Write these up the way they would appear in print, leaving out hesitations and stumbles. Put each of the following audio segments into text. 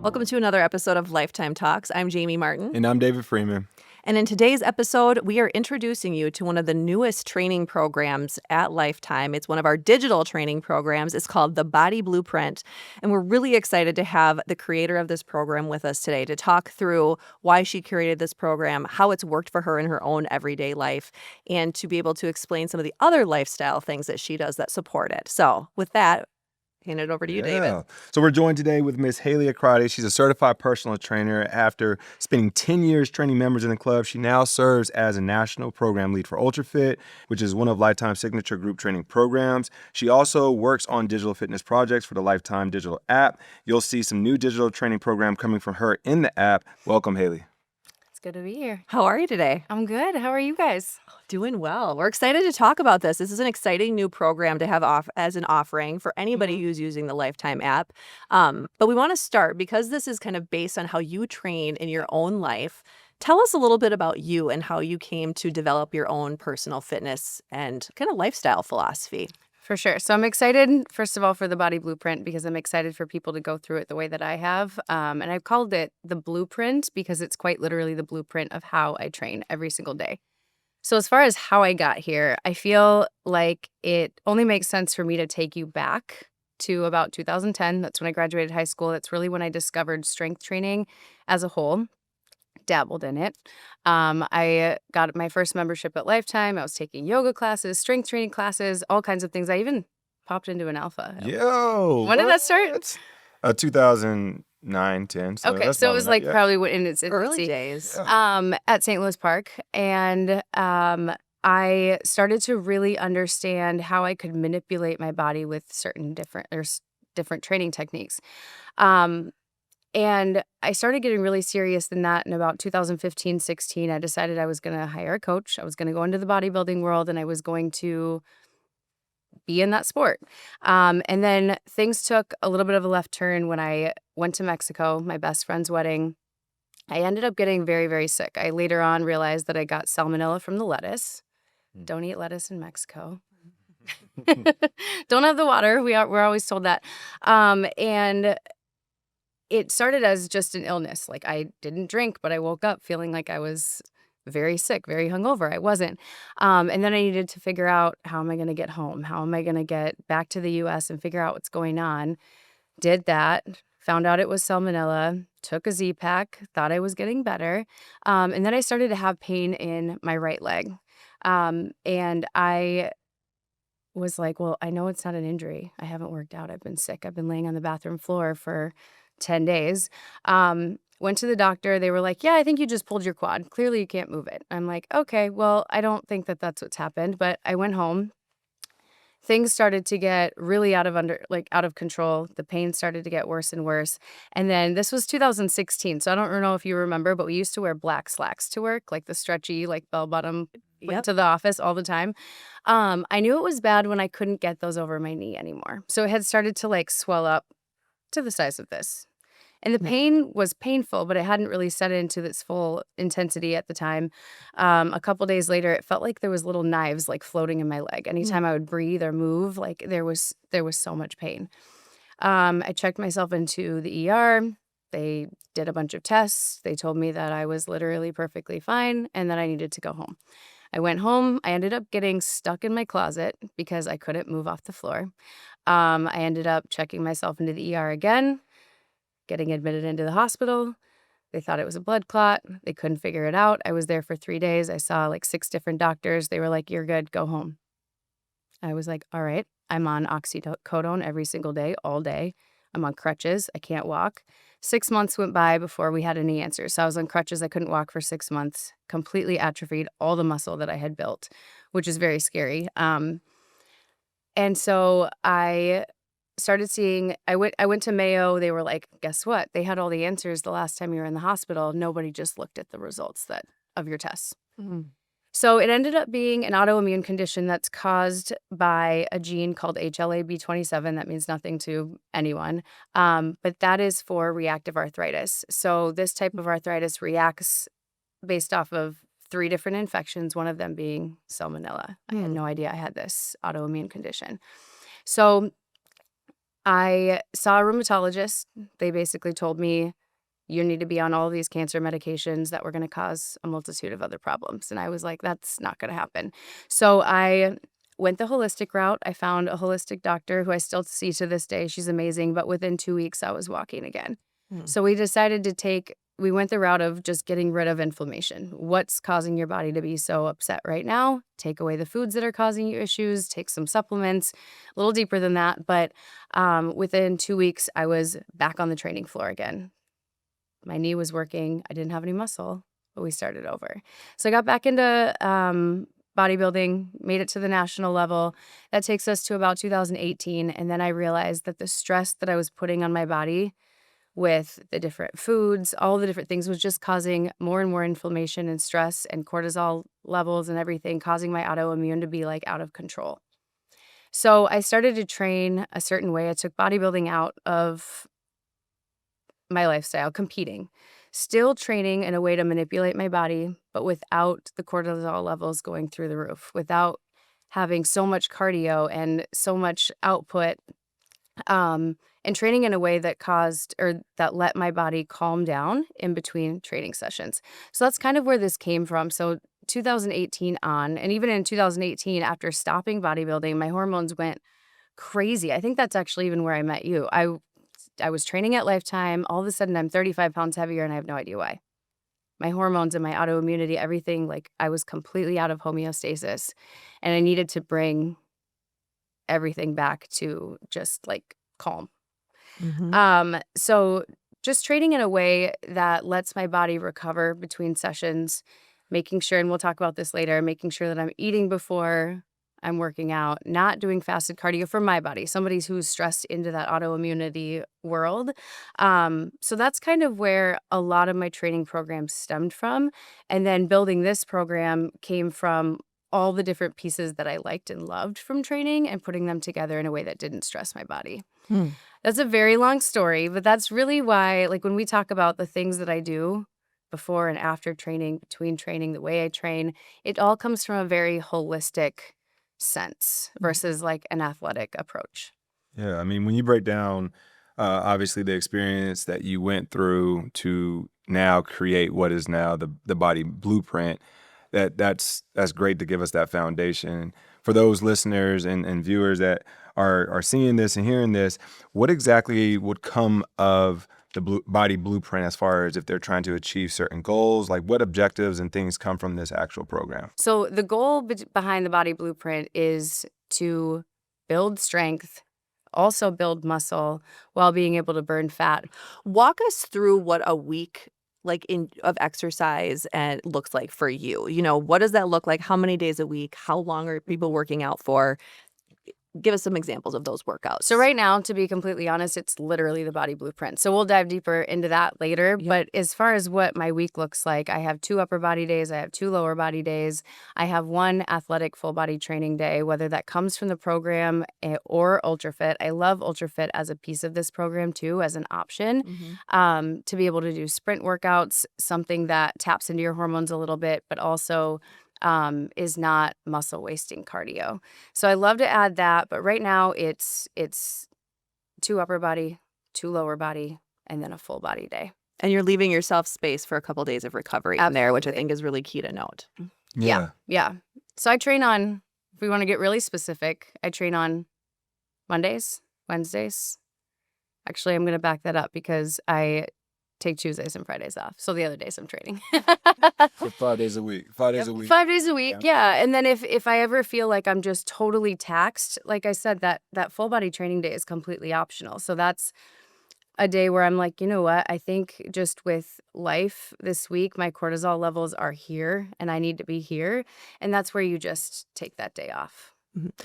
Welcome to another episode of Lifetime Talks. I'm Jamie Martin. And I'm David Freeman. And in today's episode, we are introducing you to one of the newest training programs at Lifetime. It's one of our digital training programs. It's called The Body Blueprint. And we're really excited to have the creator of this program with us today to talk through why she created this program, how it's worked for her in her own everyday life, and to be able to explain some of the other lifestyle things that she does that support it. So with that, hand it over to you, David. So we're joined today with Miss Hayley Akradi. She's a certified personal trainer. After spending 10 years training members in the club, she now serves as a national program lead for UltraFit, which is one of Lifetime's signature group training programs. She also works on digital fitness projects for the Lifetime digital app. You'll see some new digital training program coming from her in the app. Welcome, Hayley. It's good to be here. How are you today? I'm good. How are you guys? Doing well. We're excited to talk about this. This is an exciting new program to have as an offering for anybody who's using the Lifetime app. But we want to start because this is kind of based on how you train in your own life. Tell us a little bit about you and how you came to develop your own personal fitness and kind of lifestyle philosophy. For sure. So I'm excited, first of all, for the Body Blueprint because I'm excited for people to go through it the way that I have. And I've called it the Blueprint because it's quite literally the blueprint of how I train every single day. So as far as how I got here, I feel like it only makes sense for me to take you back to about 2010. That's when I graduated high school. That's really when I discovered strength training as a whole. Dabbled in it. I got my first membership at Lifetime. I was taking yoga classes, strength training classes, all kinds of things. I even popped into an alpha. Yo. When did that start? 2009, 10. So Okay, so it was like probably in its Early infancy. days. At St. Louis Park. And I started to really understand how I could manipulate my body with certain different training techniques. And I started getting really serious in that in about 2015, 16. I decided I was going to hire a coach. I was going to go into the bodybuilding world and I was going to be in that sport. And then things took a little bit of a left turn when I went to Mexico, my best friend's wedding. I ended up getting very, very sick. I later on realized that I got salmonella from the lettuce. Don't eat lettuce in Mexico. Don't have the water. We're always told that. And it started as just an illness. Like I didn't drink, but I woke up feeling like I was very sick, very hungover. I wasn't. And then I needed to figure out, how am I going to get home? How am I going to get back to the U.S. and figure out what's going on? Did that. Found out it was salmonella. Took a Z-Pack. Thought I was getting better. And then I started to have pain in my right leg. And I was like, well, I know it's not an injury. I haven't worked out. I've been sick. I've been laying on the bathroom floor for 10 days. Went to the doctor. They were like, yeah, I think you just pulled your quad. Clearly you can't move it. I'm like, okay, well, I don't think that that's what's happened. But I went home. Things started to get really out of control. The pain started to get worse and worse. And then this was 2016. So I don't know if you remember, but we used to wear black slacks to work, like the stretchy, like bell bottom to the office all the time. I knew it was bad when I couldn't get those over my knee anymore. So it had started to like swell up to the size of this. And the pain was painful, but it hadn't really set into its full intensity at the time. A couple days later, it felt like there was little knives like floating in my leg. Anytime I would breathe or move, like there was so much pain. I checked myself into the ER. They did a bunch of tests. They told me that I was literally perfectly fine and that I needed to go home. I went home. I ended up getting stuck in my closet because I couldn't move off the floor. I ended up checking myself into the ER again, getting admitted into the hospital. They thought it was a blood clot. They couldn't figure it out. I was there for 3 days. I saw like 6 different doctors. They were like, you're good, go home. I was like, all right. I'm on oxycodone every single day, all day. I'm on crutches. I can't walk. 6 months went by before we had any answers. So I was on crutches. I couldn't walk for 6 months, completely atrophied all the muscle that I had built, which is very scary. And so I started seeing, I went to Mayo. They were like, guess what? They had all the answers the last time you were in the hospital. Nobody just looked at the results of your tests. Mm-hmm. So it ended up being an autoimmune condition that's caused by a gene called HLA-B27. That means nothing to anyone. But that is for reactive arthritis. So this type of arthritis reacts based off of 3 different infections, one of them being salmonella. I had no idea I had this autoimmune condition. So I saw a rheumatologist. They basically told me, you need to be on all of these cancer medications that were going to cause a multitude of other problems. And I was like, that's not going to happen. So I went the holistic route. I found a holistic doctor who I still see to this day. She's amazing. But within 2 weeks, I was walking again. So we decided we went the route of just getting rid of inflammation. What's causing your body to be so upset right now? Take away the foods that are causing you issues, take some supplements, a little deeper than that. But within 2 weeks, I was back on the training floor again. My knee was working. I didn't have any muscle, but we started over. So I got back into bodybuilding, made it to the national level. That takes us to about 2018. And then I realized that the stress that I was putting on my body with the different foods, all the different things was just causing more and more inflammation and stress and cortisol levels and everything, causing my autoimmune to be like out of control. So I started to train a certain way. I took bodybuilding out of my lifestyle, competing, still training in a way to manipulate my body, but without the cortisol levels going through the roof, without having so much cardio and so much output, and training in a way that that let my body calm down in between training sessions. So that's kind of where this came from. So 2018 on, and even in 2018, after stopping bodybuilding, my hormones went crazy. I think that's actually even where I met you. I was training at Lifetime. All of a sudden, I'm 35 pounds heavier, and I have no idea why. My hormones and my autoimmunity, everything, like I was completely out of homeostasis, and I needed to bring everything back to just like calm. So just training in a way that lets my body recover between sessions, making sure, and we'll talk about this later, making sure that I'm eating before I'm working out, not doing fasted cardio for my body, somebody who's stressed into that autoimmunity world. So that's kind of where a lot of my training programs stemmed from. And then building this program came from all the different pieces that I liked and loved from training and putting them together in a way that didn't stress my body. That's a very long story, but that's really why, like when we talk about the things that I do before and after training, between training, the way I train, it all comes from a very holistic sense versus like an athletic approach. Yeah, I mean, when you break down, obviously the experience that you went through to now create what is now the body blueprint, that's great to give us that foundation. For those listeners and viewers that are seeing this and hearing this, what exactly would come of the body blueprint as far as if they're trying to achieve certain goals? Like what objectives and things come from this actual program? So the goal behind the body blueprint is to build strength, also build muscle while being able to burn fat. Walk us through what a week of exercise and looks like for you. What does that look like? How many days a week? How long are people working out for? Give us some examples of those workouts. So right now, to be completely honest, it's literally the body blueprint. So we'll dive deeper into that later. Yep. But as far as what my week looks like, I have 2 upper body days. I have 2 lower body days. I have 1 athletic full body training day, whether that comes from the program or UltraFit. I love UltraFit as a piece of this program too, as an option to be able to do sprint workouts, something that taps into your hormones a little bit, but also is not muscle wasting cardio. So I love to add that, but right now it's 2 upper body, 2 lower body, and then a full body day. And you're leaving yourself space for a couple days of recovery in there, which I think is really key to note. Yeah. So I train on, if we want to get really specific, I train on Mondays, Wednesdays. Actually, I'm going to back that up because I take Tuesdays and Fridays off. So the other days I'm training. For 5 days a week. 5 days a week. 5 days a week, yeah. And then if I ever feel like I'm just totally taxed, like I said, that full body training day is completely optional. So that's a day where I'm like, you know what? I think just with life this week, my cortisol levels are here and I need to be here. And that's where you just take that day off.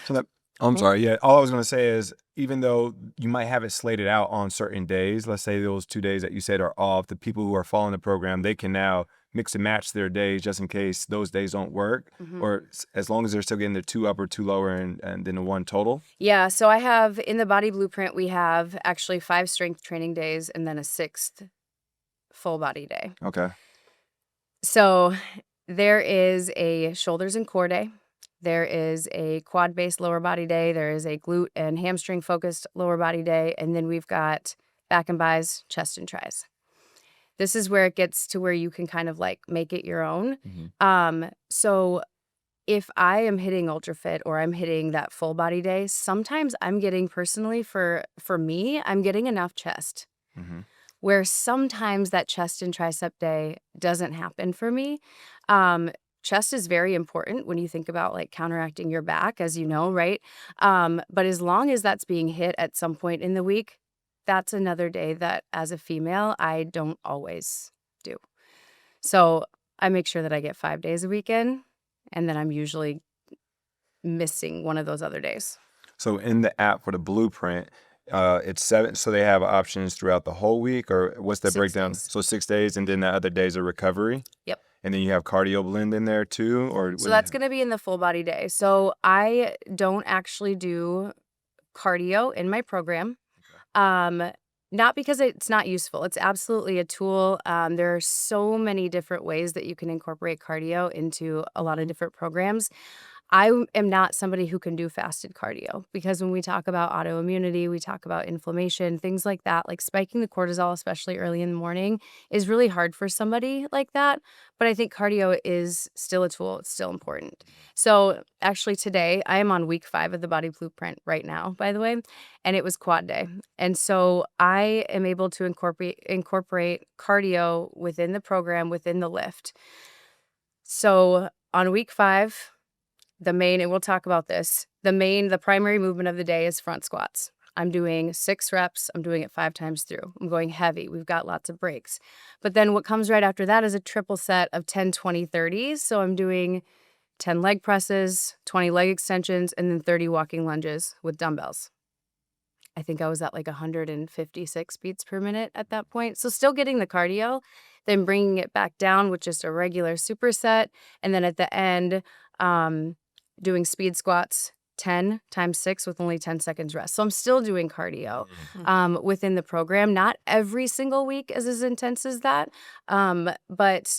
So I'm sorry. Yeah. All I was going to say is even though you might have it slated out on certain days, let's say those 2 days that you said are off, the people who are following the program, they can now mix and match their days just in case those days don't work, or as long as they're still getting their 2 upper, 2 lower, and then the 1 total. Yeah. So I have in the body blueprint, we have actually 5 strength training days and then a 6th full body day. Okay. So there is a shoulders and core day. There is a quad-based lower body day. There is a glute and hamstring-focused lower body day. And then we've got back and bis, chest and tris. This is where it gets to where you can kind of like make it your own. So if I am hitting ultra fit or I'm hitting that full body day, sometimes I'm getting personally for me, I'm getting enough chest. Where sometimes that chest and tricep day doesn't happen for me. Chest is very important when you think about like counteracting your back, as you know, right? But as long as that's being hit at some point in the week, that's another day that as a female, I don't always do. So I make sure that I get 5 days a weekend, and then I'm usually missing one of those other days. So in the app for the blueprint, it's 7. So they have options throughout the whole week, or what's the 6 breakdown? days. So 6 days, and then the other days are recovery. Yep. And then you have cardio blend in there too, or So that's going to be in the full body day. So I don't actually do cardio in my program. Not because it's not useful. It's absolutely a tool. There are so many different ways that you can incorporate cardio into a lot of different programs. I am not somebody who can do fasted cardio because when we talk about autoimmunity, we talk about inflammation, things like that, like spiking the cortisol, especially early in the morning, is really hard for somebody like that. But I think cardio is still a tool. It's still important. So actually today, I am on week 5 of the Body Blueprint right now, by the way, and it was quad day. And so I am able to incorporate cardio within the program, within the lift. So on week 5, and we'll talk about this, the primary movement of the day is front squats. I'm doing 6 reps. I'm doing it 5 times through. I'm going heavy. We've got lots of breaks. But then what comes right after that is a triple set of 10, 20, 30s. So I'm doing 10 leg presses, 20 leg extensions, and then 30 walking lunges with dumbbells. I think I was at like 156 beats per minute at that point. So still getting the cardio, then bringing it back down with just a regular superset. And then at the end, doing speed squats 10 times 6 with only 10 seconds rest. So I'm still doing cardio within the program. Not every single week is as intense as that, but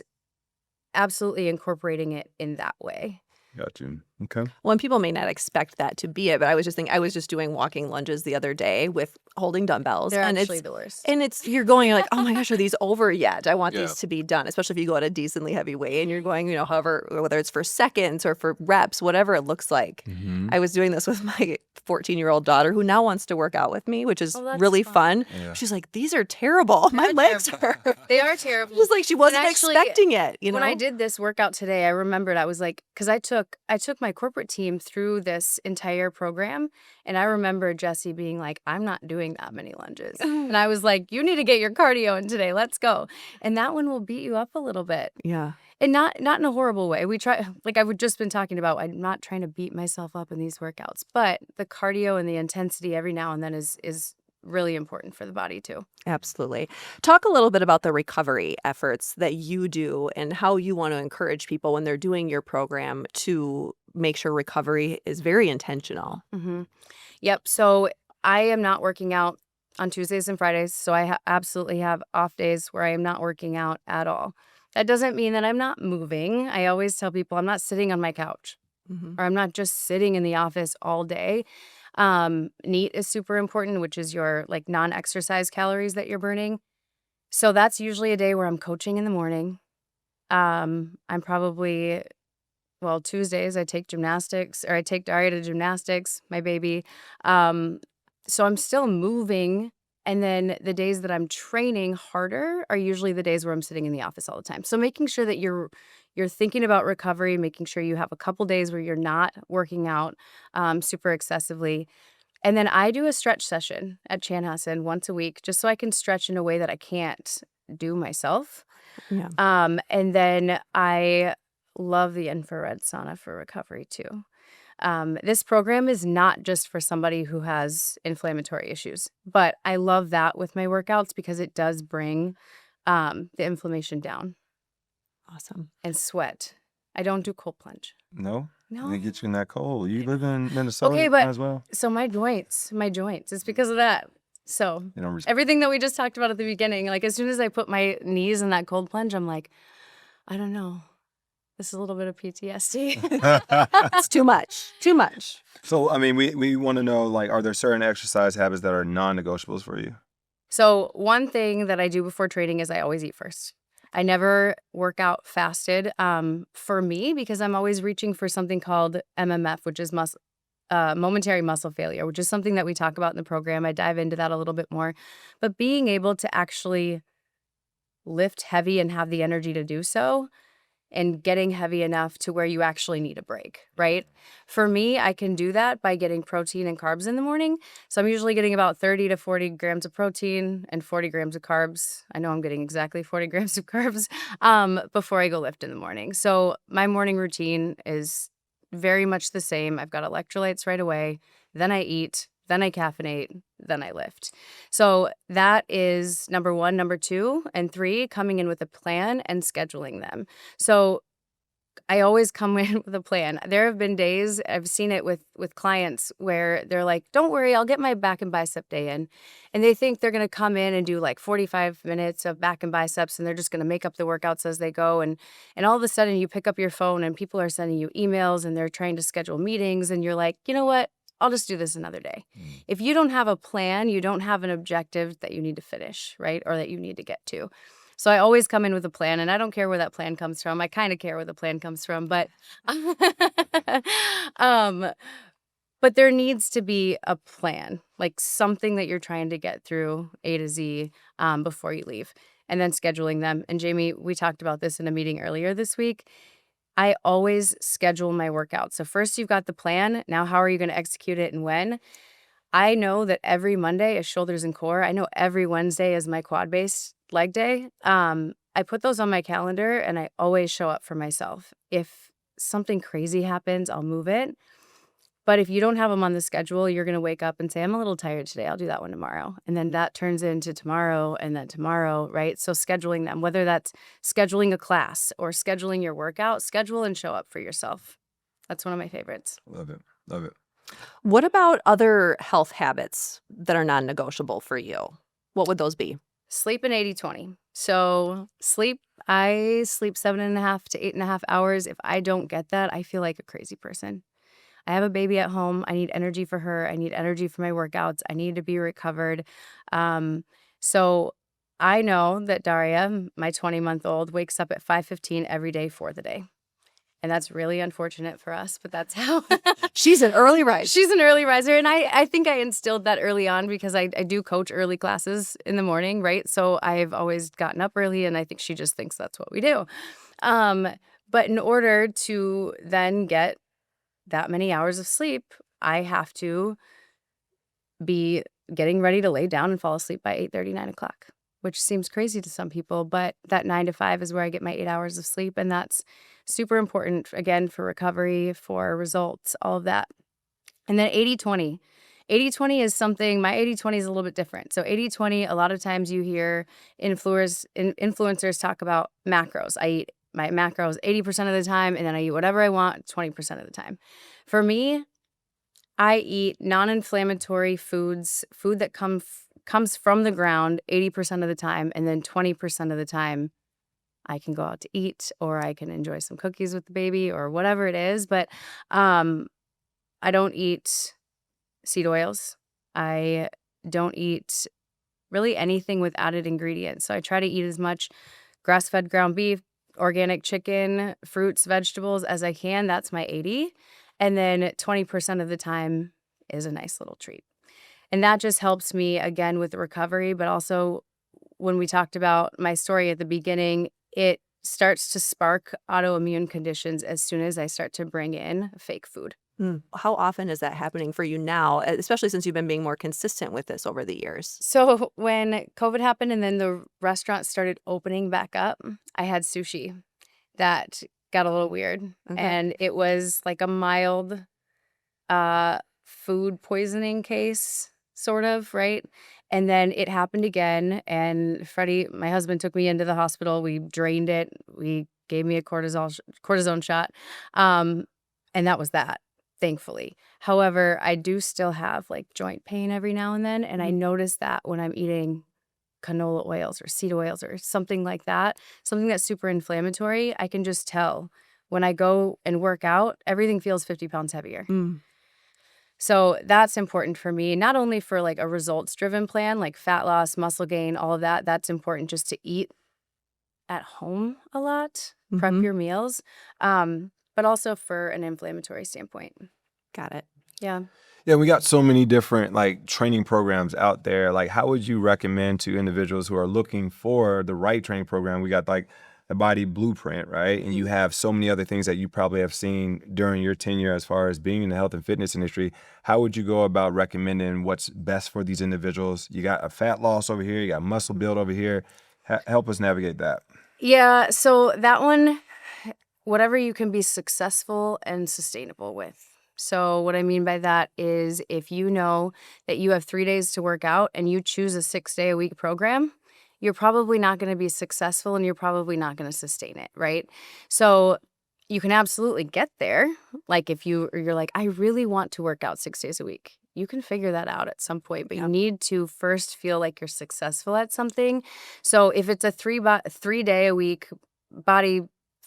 absolutely incorporating it in that way. Got you. Okay. Well, and people may not expect that to be it, but I was just thinking, I was just doing walking lunges the other day with holding dumbbells. They're and actually it's the worst. And you're like, oh my gosh, are these over yet? I want these to be done, especially if you go at a decently heavy weight and you're going, however, whether it's for seconds or for reps, whatever it looks like. I was doing this with my 14-year-old daughter who now wants to work out with me, which is really fun. Yeah. She's like, these are terrible. My legs hurt. They are terrible. It was like she wasn't actually, expecting it. When I did this workout today, I remembered I was like, because I took my corporate team through this entire program, and I remember Jesse being like, I'm not doing that many lunges. And I was like, you need to get your cardio in today. Let's go. And that one will beat you up a little bit. Yeah. And not in a horrible way. We try, like I've just been talking about, I'm not trying to beat myself up in these workouts, but the cardio and the intensity every now and then is really important for the body too. Absolutely. Talk a little bit about the recovery efforts that you do and how you want to encourage people when they're doing your program to make sure recovery is very intentional. Yep. So I am not working out on Tuesdays and Fridays. So I absolutely have off days where I am not working out at all. That doesn't mean that I'm not moving. I always tell people I'm not sitting on my couch or I'm not just sitting in the office all day. NEAT is super important, which is your like non-exercise calories that you're burning. So that's usually a day where I'm coaching in the morning. I'm probably, Tuesdays I take gymnastics, or I take Daria to gymnastics, my baby. So I'm still moving. And then the days that I'm training harder are usually the days where I'm sitting in the office all the time. So making sure that you're thinking about recovery, making sure you have a couple days where you're not working out super excessively. And then I do a stretch session at Chanhassen once a week just so I can stretch in a way that I can't do myself. Yeah. And then I love the infrared sauna for recovery too. This program is not just for somebody who has inflammatory issues, but I love that with my workouts because it does bring the inflammation down. Awesome. And sweat. I don't do cold plunge. No? No. They get you in that cold. You live in Minnesota Okay, but as well? so my joints, it's because of that. So They don't everything that we just talked about at the beginning, like as soon as I put my knees in that cold plunge, I'm like, I don't know. This is a little bit of PTSD. It's too much. Too much. So, I mean, we want to know, like, are there certain exercise habits that are non-negotiables for you? So one thing that I do before training is I always eat first. I never work out fasted for me because I'm always reaching for something called MMF, which is momentary muscle failure, which is something that we talk about in the program. I dive into that a little bit more. But being able to actually lift heavy and have the energy to do so and getting heavy enough to where you actually need a break, right? For me, I can do that by getting protein and carbs in the morning. So I'm usually getting about 30 to 40 grams of protein and 40 grams of carbs. I know I'm getting exactly 40 grams of carbs before I go lift in the morning. So my morning routine is very much the same. I've got electrolytes right away. Then I eat. Then I caffeinate. Then I lift. So that is number one. Number two and three, coming in with a plan and scheduling them. So I always come in with a plan. There have been days, I've seen it with clients where they're like, don't worry, I'll get my back and bicep day in. And they think they're going to come in and do like 45 minutes of back and biceps, and they're just going to make up the workouts as they go. And all of a sudden you pick up your phone and people are sending you emails and they're trying to schedule meetings. And you're like, you know what? I'll just do this another day. If you don't have a plan, you don't have an objective that you need to finish, right? Or that you need to get to. So I always come in with a plan, and I don't care where that plan comes from. I kind of care where the plan comes from, but um, but there needs to be a plan, like something that you're trying to get through A to Z before you leave, and then scheduling them. And Jamie, we talked about this in a meeting earlier this week. I always schedule my workouts. So first you've got the plan. Now, how are you going to execute it and when? I know that every Monday is shoulders and core. I know every Wednesday is my quad-based leg day. I put those on my calendar and I always show up for myself. If something crazy happens, I'll move it. But if you don't have them on the schedule, you're going to wake up and say, I'm a little tired today. I'll do that one tomorrow. And then that turns into tomorrow and then tomorrow, right? So scheduling them, whether that's scheduling a class or scheduling your workout, schedule and show up for yourself. That's one of my favorites. Love it. Love it. What about other health habits that are non-negotiable for you? What would those be? Sleep and 80-20. So sleep, I sleep 7.5 to 8.5 hours. If I don't get that, I feel like a crazy person. I have a baby at home. I need energy for her. I need energy for my workouts. I need to be recovered. So I know that Daria, my 20-month-old, wakes up at 5:15 every day for the day. And that's really unfortunate for us, but that's how. She's an early riser. She's an early riser. And I think I instilled that early on because I do coach early classes in the morning, right? So I've always gotten up early, and I think she just thinks that's what we do. But in order to then get that many hours of sleep, I have to be getting ready to lay down and fall asleep by 8:30, 9 o'clock, which seems crazy to some people, but that 9 to 5 is where I get my 8 hours of sleep, and that's super important, again, for recovery, for results, all of that. And then 80-20. 80-20 is something, my 80-20 is a little bit different. So 80-20, a lot of times you hear influencers talk about macros. I eat my macros 80% of the time, and then I eat whatever I want 20% of the time. For me, I eat non-inflammatory foods, food that comes from the ground 80% of the time, and then 20% of the time I can go out to eat, or I can enjoy some cookies with the baby, or whatever it is. But I don't eat seed oils. I don't eat really anything with added ingredients. So I try to eat as much grass-fed ground beef, organic chicken, fruits, vegetables as I can. That's my 80. And then 20% of the time is a nice little treat. And that just helps me, again, with the recovery. But also, when we talked about my story at the beginning, it starts to spark autoimmune conditions as soon as I start to bring in fake food. How often is that happening for you now, especially since you've been being more consistent with this over the years? So when COVID happened and then the restaurants started opening back up, I had sushi that got a little weird. Okay. And it was like a mild food poisoning case, sort of, right? And then it happened again. And Freddie, my husband, took me into the hospital. We drained it. We gave me a cortisone shot. And that was that, thankfully. However, I do still have like joint pain every now and then. And I notice that when I'm eating canola oils or seed oils or something like that, something that's super inflammatory, I can just tell when I go and work out, everything feels 50 pounds heavier. Mm. So that's important for me, not only for like a results-driven plan, like fat loss, muscle gain, all of that. That's important just to eat at home a lot, prep Mm-hmm. your meals, but also for an inflammatory standpoint. Got it. Yeah. Yeah, we got so many different like training programs out there. Like, how would you recommend to individuals who are looking for the right training program? We got like the body blueprint, right? And you have so many other things that you probably have seen during your tenure as far as being in the health and fitness industry. How would you go about recommending what's best for these individuals? You got a fat loss over here, you got muscle build over here. Help us navigate that. Yeah. So that one, whatever you can be successful and sustainable with. So what I mean by that is if you know that you have 3 days to work out and you choose a 6-day-a-week program, you're probably not going to be successful and you're probably not going to sustain it, right? So you can absolutely get there. Like if you're like, I really want to work out 6 days a week. You can figure that out at some point, but you Yep. need to first feel like you're successful at something. So if it's a 3-day-a-week body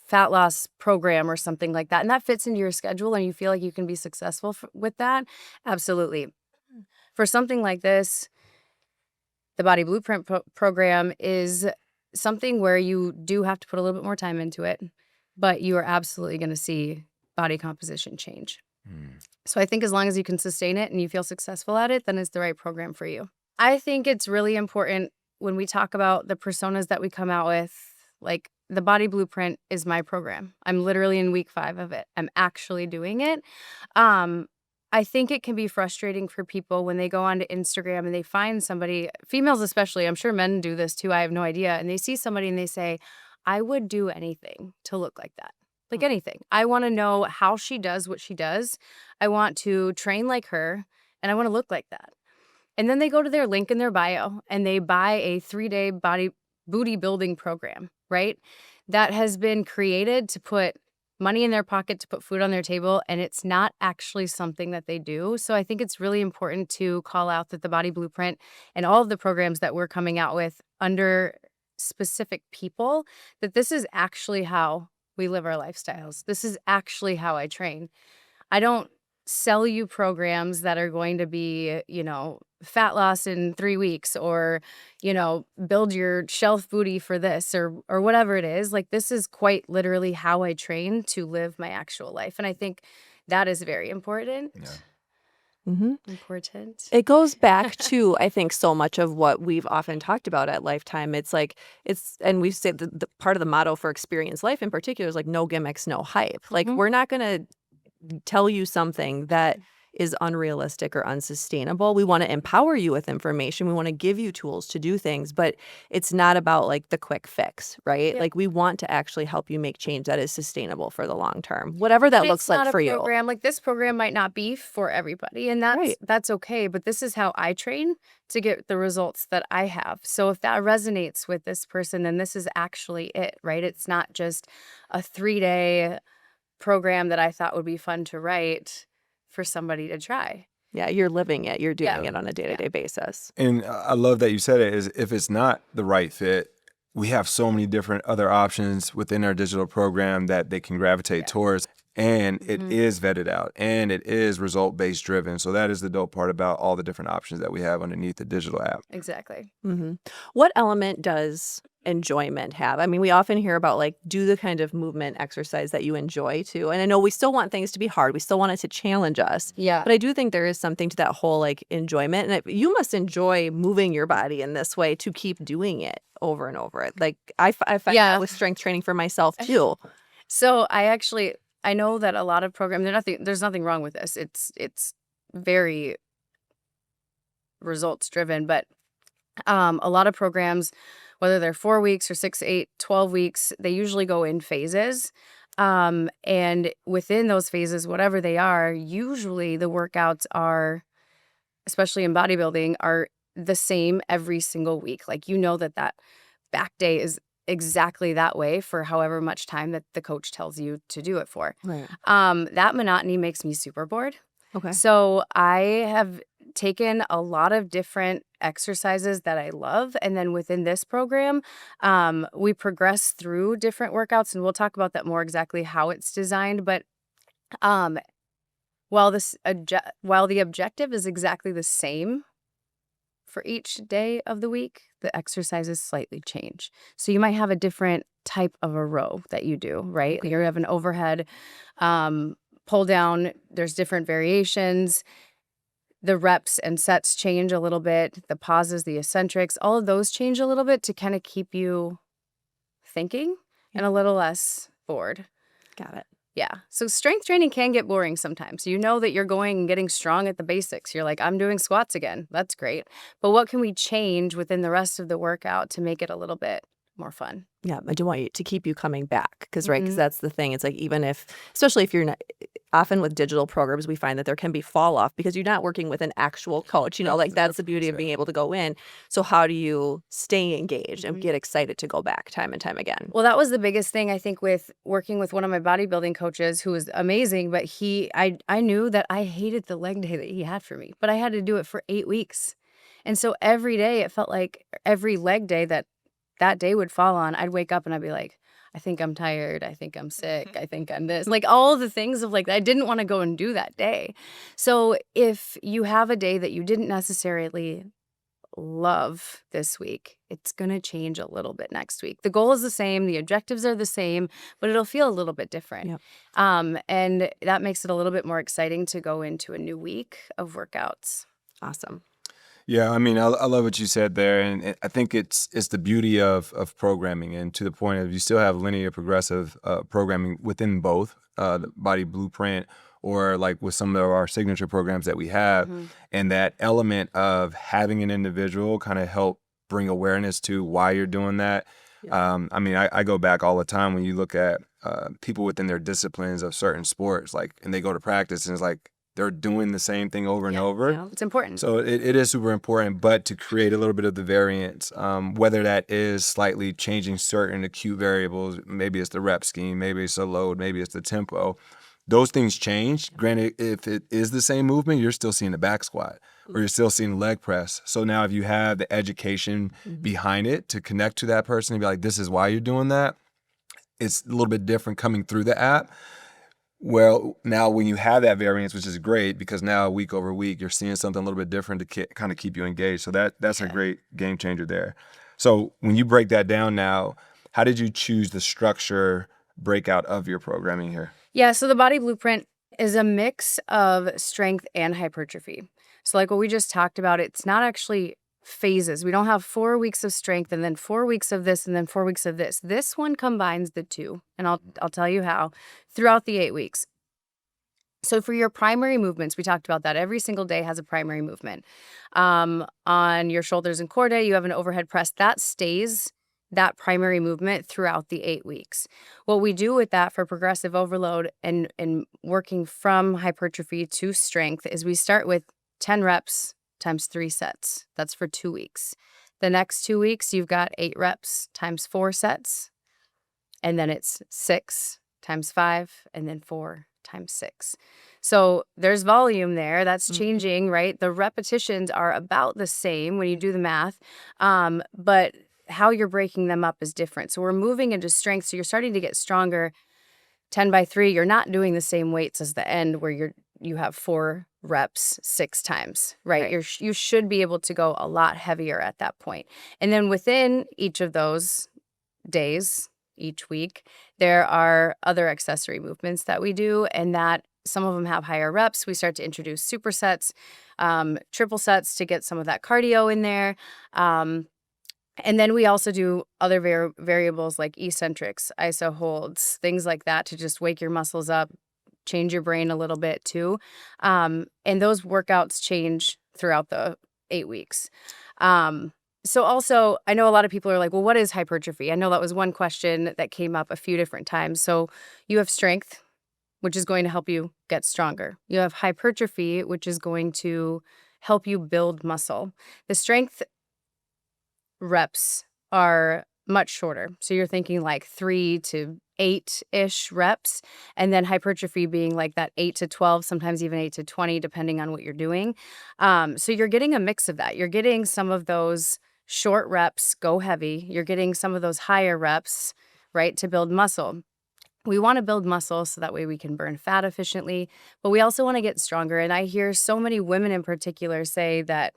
fat loss program or something like that, and that fits into your schedule and you feel like you can be successful with that, absolutely. For something like this, the Body Blueprint program is something where you do have to put a little bit more time into it, but you are absolutely going to see body composition change. So I think as long as you can sustain it and you feel successful at it, then it's the right program for you. I think it's really important when we talk about the personas that we come out with, like the Body Blueprint is my program. I'm literally in week 5 of it. I'm actually doing it. I think it can be frustrating for people when they go onto Instagram and they find somebody, females especially, I'm sure men do this too, I have no idea, and they see somebody and they say, I would do anything to look like that. Like anything. I want to know how she does what she does. I want to train like her, and I want to look like that. And then they go to their link in their bio and they buy a 3-day booty building program, right? That has been created to put money in their pocket, to put food on their table, and it's not actually something that they do. So I think it's really important to call out that the Body Blueprint and all of the programs that we're coming out with under specific people, that this is actually how we live our lifestyles. This is actually how I train. I don't sell you programs that are going to be, fat loss in 3 weeks or, build your shelf booty for this or whatever it is. Like this is quite literally how I train to live my actual life. And I think that is very important. Yeah. Mm-hmm. Important. It goes back to, I think, so much of what we've often talked about at Lifetime. It's like, and we say the part of the motto for Experience Life in particular is like, no gimmicks, no hype. Like, we're not going to tell you something that is unrealistic or unsustainable. We want to empower you with information. We want to give you tools to do things, but it's not about like the quick fix, right? Yep. Like we want to actually help you make change that is sustainable for the long term, whatever that looks like for you. Program like this program might not be for everybody, and that's okay. But this is how I train to get the results that I have. So if that resonates with this person, then this is actually it, right? It's not just a 3-day program that I thought would be fun to write for somebody to try. Yeah, you're living it. You're doing it on a day-to-day basis. And I love that you said it, is if it's not the right fit, we have so many different other options within our digital program that they can gravitate towards. And it is vetted out and it is result-based driven. So that is the dope part about all the different options that we have underneath the digital app. Exactly. Mm-hmm. What element does enjoyment have? I mean, we often hear about like, do the kind of movement exercise that you enjoy too. And I know we still want things to be hard. We still want it to challenge us. Yeah. But I do think there is something to that whole like enjoyment. And you must enjoy moving your body in this way to keep doing it over and over. Like I find that with strength training for myself too. So I know that a lot of programs, there's nothing wrong with this. It's very results driven, but a lot of programs, whether they're 4 weeks or 6, 8, 12 weeks, they usually go in phases. And within those phases, whatever they are, usually the workouts are, especially in bodybuilding, are the same every single week. Like, that back day is exactly that way for however much time that the coach tells you to do it for. Right. That monotony makes me super bored. Okay. So I have taken a lot of different exercises that I love. And then within this program, we progress through different workouts, and we'll talk about that more exactly how it's designed. But um, while the objective is exactly the same for each day of the week, the exercises slightly change. So you might have a different type of a row that you do, right? Okay. You have an overhead pull down. There's different variations. The reps and sets change a little bit. The pauses, the eccentrics, all of those change a little bit to kind of keep you thinking and a little less bored. Got it. Yeah. So strength training can get boring sometimes. You know that you're going and getting strong at the basics. You're like, I'm doing squats again. That's great. But what can we change within the rest of the workout to make it a little bit more fun? Yeah, I do want you to keep you coming back because Mhm. that's the thing. It's like even if, especially if you're not, often with digital programs, we find that there can be fall off because you're not working with an actual coach. Like that's the beauty of being able to go in. So how do you stay engaged and Mhm. get excited to go back time and time again? Well, that was the biggest thing I think with working with one of my bodybuilding coaches who was amazing, but I knew that I hated the leg day that he had for me, but I had to do it for 8 weeks. And so every day it felt like every leg day that day would fall on, I'd wake up and I'd be like, I think I'm tired. I think I'm sick. I think I'm this. Like all the things of like, I didn't want to go and do that day. So if you have a day that you didn't necessarily love this week, it's going to change a little bit next week. The goal is the same, the objectives are the same, but it'll feel a little bit different. Yep. And that makes it a little bit more exciting to go into a new week of workouts. Awesome. Yeah, I mean, I love what you said there, and I think it's the beauty of programming, and to the point of you still have linear progressive programming within both the Body Blueprint or like with some of our signature programs that we have, Mhm. and that element of having an individual kind of help bring awareness to why you're doing that. Yeah. I mean, I go back all the time when you look at people within their disciplines of certain sports, like, and they go to practice and it's like they're doing the same thing over and Yeah. over. Yeah. It's important. So it is super important, but to create a little bit of the variance, whether that is slightly changing certain acute variables, maybe it's the rep scheme, maybe it's the load, maybe it's the tempo, those things change. Granted, if it is the same movement, you're still seeing the back squat or you're still seeing the leg press. So now if you have the education Mhm. behind it to connect to that person and be like, this is why you're doing that, it's a little bit different coming through the app. Well, now when you have that variance, which is great because now week over week, you're seeing something a little bit different to kind of keep you engaged. So that's a Yeah. great game changer there. So when you break that down now, how did you choose the structure breakout of your programming here? Yeah, so the Body Blueprint is a mix of strength and hypertrophy. So like what we just talked about, it's not actually phases. We don't have 4 weeks of strength and then 4 weeks of this and then 4 weeks of this. This one combines the two, and I'll tell you how throughout the 8 weeks. So for your primary movements, we talked about that. Every single day has a primary movement. On your shoulders and core day, you have an overhead press. That stays that primary movement throughout the 8 weeks. What we do with that for progressive overload and working from hypertrophy to strength is we start with 10 reps times 3 sets. That's for 2 weeks. The next 2 weeks, you've got 8 reps times 4 sets. And then it's 6 times 5 and then 4 times 6. So there's volume there. That's Mhm. changing, right? The repetitions are about the same when you do the math, but how you're breaking them up is different. So we're moving into strength. So you're starting to get stronger. 10 by 3, you're not doing the same weights as the end where you have 4 reps 6 times, right? Right. You should be able to go a lot heavier at that point. And then within each of those days, each week, there are other accessory movements that we do, and that some of them have higher reps. We start to introduce supersets, triple sets to get some of that cardio in there. And then we also do other variables like eccentrics, iso holds, things like that to just wake your muscles up, change your brain a little bit too. And those workouts change throughout the 8 weeks. So also, I know a lot of people are like, well, what is hypertrophy? I know that was one question that came up a few different times. So you have strength, which is going to help you get stronger. You have hypertrophy, which is going to help you build muscle. The strength reps are much shorter. So you're thinking like 3 to 8-ish reps, and then hypertrophy being like that 8 to 12, sometimes even 8 to 20, depending on what you're doing. So you're getting a mix of that. You're getting some of those short reps, go heavy. You're getting some of those higher reps, right, to build muscle. We want to build muscle so that way we can burn fat efficiently, but we also want to get stronger. And I hear so many women in particular say that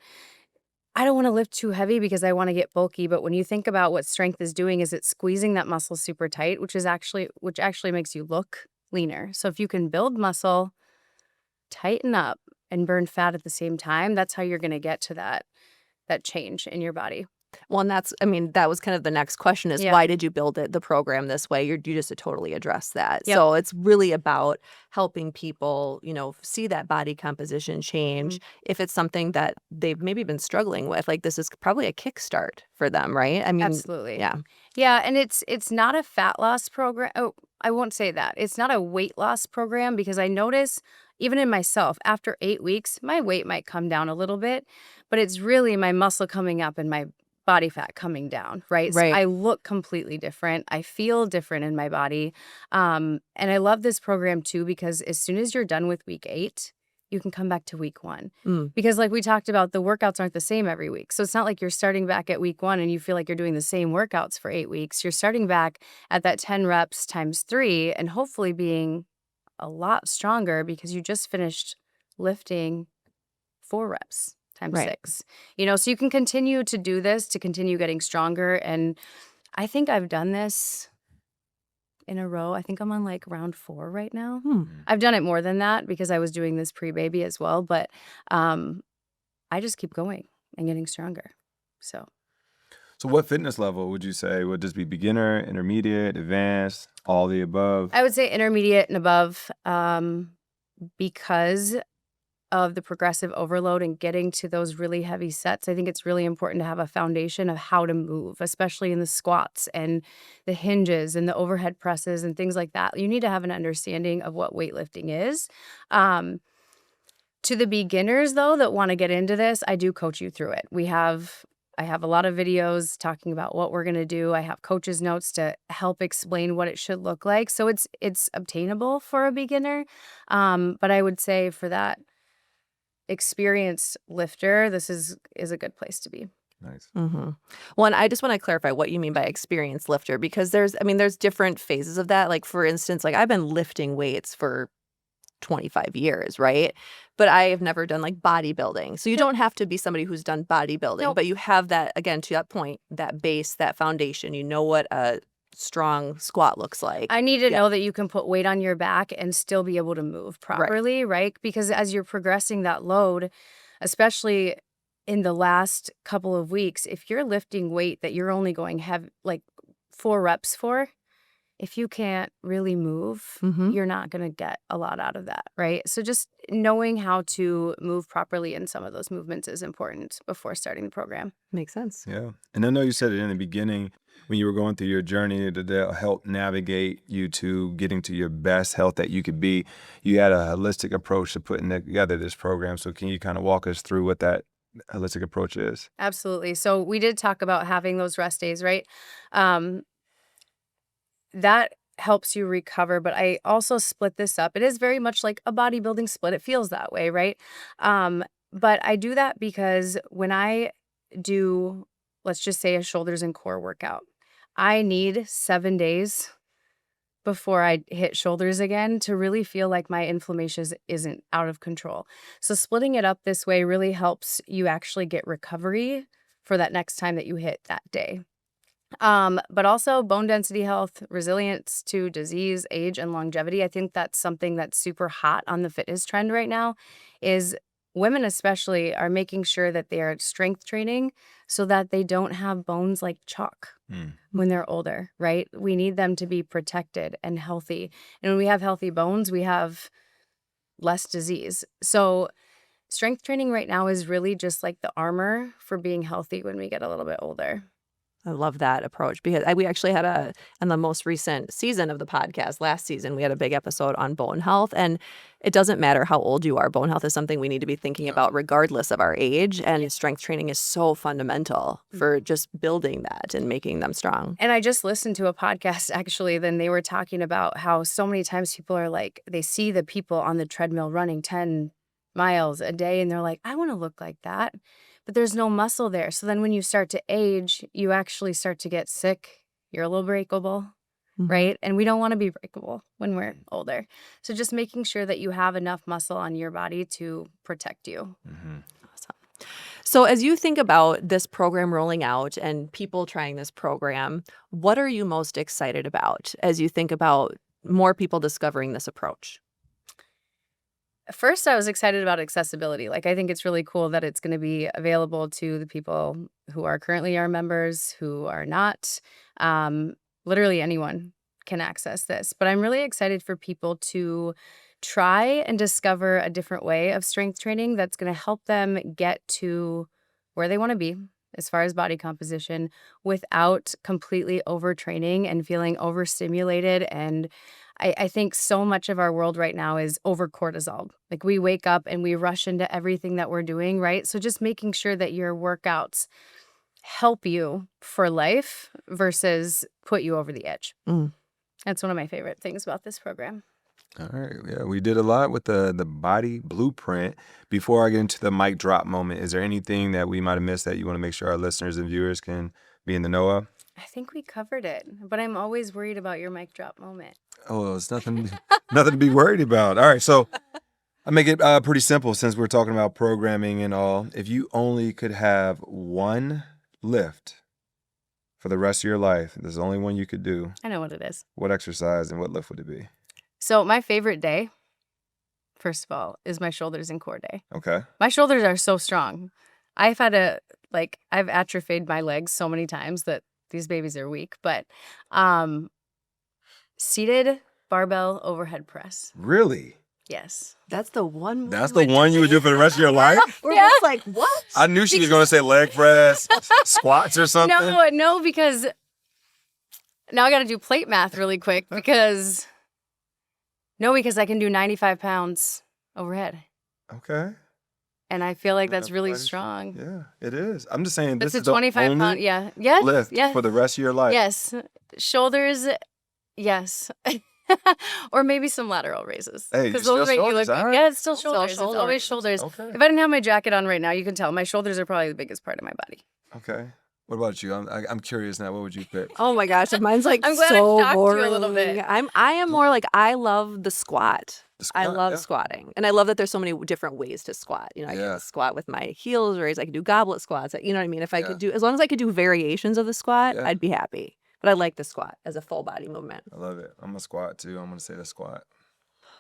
I don't want to lift too heavy because I want to get bulky. But when you think about what strength is doing, is it's squeezing that muscle super tight, which actually makes you look leaner. So if you can build muscle, tighten up, and burn fat at the same time, that's how you're going to get to that change in your body. Well, and that was kind of the next question is Yeah. why did you build the program this way? You just totally addressed that. Yep. So it's really about helping people, see that body composition change. If it's something that they've maybe been struggling with, like this is probably a kickstart for them, right? I mean, Absolutely. yeah. Yeah, and it's not a fat loss program. Oh, I won't say that. It's not a weight loss program because I notice even in myself, after 8 weeks, my weight might come down a little bit, but it's really my muscle coming up and my body fat coming down, right? So Right. I look completely different. I feel different in my body. And I love this program too because as soon as you're done with week 8, you can come back to week 1. Mm. Because like we talked about, the workouts aren't the same every week. So it's not like you're starting back at week 1 and you feel like you're doing the same workouts for 8 weeks. You're starting back at that 10 reps times 3 and hopefully being a lot stronger because you just finished lifting 4 reps times Right. 6. So you can continue to do this to continue getting stronger. And I think I've done this in a row. I think I'm on like round 4 right now. Hmm. I've done it more than that because I was doing this pre-baby as well. But I just keep going and getting stronger. So what fitness level would you say? Would this be beginner, intermediate, advanced, all the above? I would say intermediate and above because of the progressive overload and getting to those really heavy sets. I think it's really important to have a foundation of how to move, especially in the squats and the hinges and the overhead presses and things like that. You need to have an understanding of what weightlifting is. To the beginners, though, that want to get into this, I do coach you through it. I have a lot of videos talking about what we're going to do. I have coaches' notes to help explain what it should look like. So it's obtainable for a beginner. But I would say for that experienced lifter, this is a good place to be. Nice. Mm-hmm. Well, and I just want to clarify what you mean by experienced lifter because there's different phases of that. Like for instance, like I've been lifting weights for 25 years, right? But I have never done like bodybuilding. So you don't have to be somebody who's done bodybuilding, Nope. but you have that, again, to that point, that base, that foundation. You know what a strong squat looks like. I need to know that you can put weight on your back and still be able to move properly, right? Because as you're progressing that load, especially in the last couple of weeks, if you're lifting weight that you're only going have like 4 reps for, if you can't really move, you're not going to get a lot out of that, right? So just knowing how to move properly in some of those movements is important before starting the program. Makes sense. Yeah. And I know you said it in the beginning when you were going through your journey to help navigate you to getting to your best health that you could be. You had a holistic approach to putting together this program. So can you kind of walk us through what that holistic approach is? Absolutely. So we did talk about having those rest days, right? That helps you recover, but I also split this up. It is very much like a bodybuilding split. It feels that way, right? But I do that because when I do, let's just say a shoulders and core workout, I need 7 days before I hit shoulders again to really feel like my inflammation isn't out of control. So splitting it up this way really helps you actually get recovery for that next time that you hit that day. But also bone density health, resilience to disease, age, and longevity. I think that's something that's super hot on the fitness trend right now is women especially are making sure that they are strength training so that they don't have bones like chalk when they're older, right? We need them to be protected and healthy. And when we have healthy bones, we have less disease. So strength training right now is really just like the armor for being healthy when we get a little bit older. I love that approach because we actually had in the most recent season of the podcast, last season, we had a big episode on bone health. And it doesn't matter how old you are. Bone health is something we need to be thinking about regardless of our age. And strength training is so fundamental for just building that and making them strong. And I just listened to a podcast, actually, then they were talking about how so many times people are like, they see the people on the treadmill running 10 miles a day, and they're like, I want to look like that. But there's no muscle there. So then when you start to age, you actually start to get sick. You're a little breakable, right? And we don't want to be breakable when we're older. So just making sure that you have enough muscle on your body to protect you. Awesome. So as you think about this program rolling out and people trying this program, what are you most excited about as you think about more people discovering this approach? First, I was excited about accessibility. Like, I think it's really cool that it's going to be available to the people who are currently our members, who are not. Literally anyone can access this. But I'm really excited for people to try and discover a different way of strength training that's going to help them get to where they want to be as far as body composition without completely overtraining and feeling overstimulated. And I think so much of our world right now is over cortisol. Like, we wake up and we rush into everything that we're doing, right? So just making sure that your workouts help you for life versus put you over the edge. That's one of my favorite things about this program. All right. Yeah, we did a lot with the body blueprint. Before I get into the mic drop moment, is there anything that we might have missed that you want to make sure our listeners and viewers can be in the know of? I think we covered it, but I'm always worried about your mic drop moment. Oh, well, it's nothing to be worried about. All right, so I make it pretty simple since we're talking about programming and all. If you only could have one lift for the rest of your life, there's only one you could do. I know what it is. What exercise and what lift would it be? So my favorite day, first of all, is my shoulders and core day. Okay. My shoulders are so strong. I've atrophied my legs so many times that these babies are weak, but seated barbell overhead press. Really? Yes. That's the one. That's the one you would do for the rest of your life? We're just like, what? I knew she was going to say leg press, squats or something. No, because now I got to do plate math really quick because I can do 95 pounds overhead. Okay. And I feel like that's really strong. Yeah, it is. I'm just saying this It's is a the 25 only pound, yes, lift yes, for the rest of your life. yes. Shoulders, yes. Or maybe some lateral raises. Hey, Because still those make you shoulders, look. all right. Yeah, it's still Still shoulders. It's always shoulders. shoulders. Okay. If I didn't have my jacket on right now, you can tell my shoulders are probably the biggest part of my body. Okay. What about you? I'm curious now. What would you pick? Oh my gosh, mine's like I'm glad I so shocked you a boring. little bit. I am more like I love the squat. The squat, I love yeah. squatting. And I love that there's so many different ways to squat. You know, I Yeah. can squat with my heels raised. I can do goblet squats. You know what I mean? If I Yeah. could do, as long as I could do variations of the squat, Yeah. I'd be happy. But I like the squat as a full body movement. I love it. I'm a squat too. I'm going to say the squat.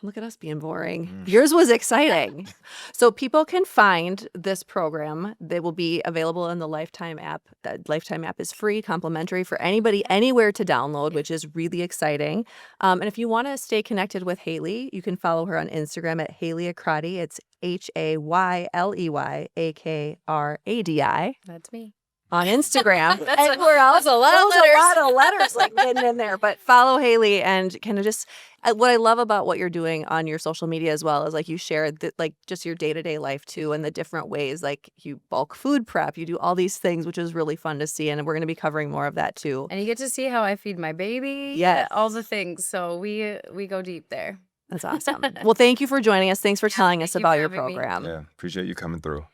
Look at us being boring. Yours was exciting. So people can find this program. They will be available in the Lifetime app. The Lifetime app is free, complimentary for anybody, anywhere to download, which is really exciting. And if you want to stay connected with Hayley, you can follow her on Instagram at Hayley Akradi. It's HAYLEYAKRADI That's me. on Instagram. That's Anywhere else, a lot of that was letters. a lot of letters like hidden in there. But follow Hayley and kind of just what I love about what you're doing on your social media as well is like you share like just your day-to-day life too and the different ways like you bulk food prep, you do all these things, which is really fun to see. And we're going to be covering more of that too. And you get to see how I feed my baby. Yes. All the things. So we go deep there. That's awesome. Well, thank you for joining us. Thanks for telling us thank you about for your having me. program. Yeah. Appreciate you coming through.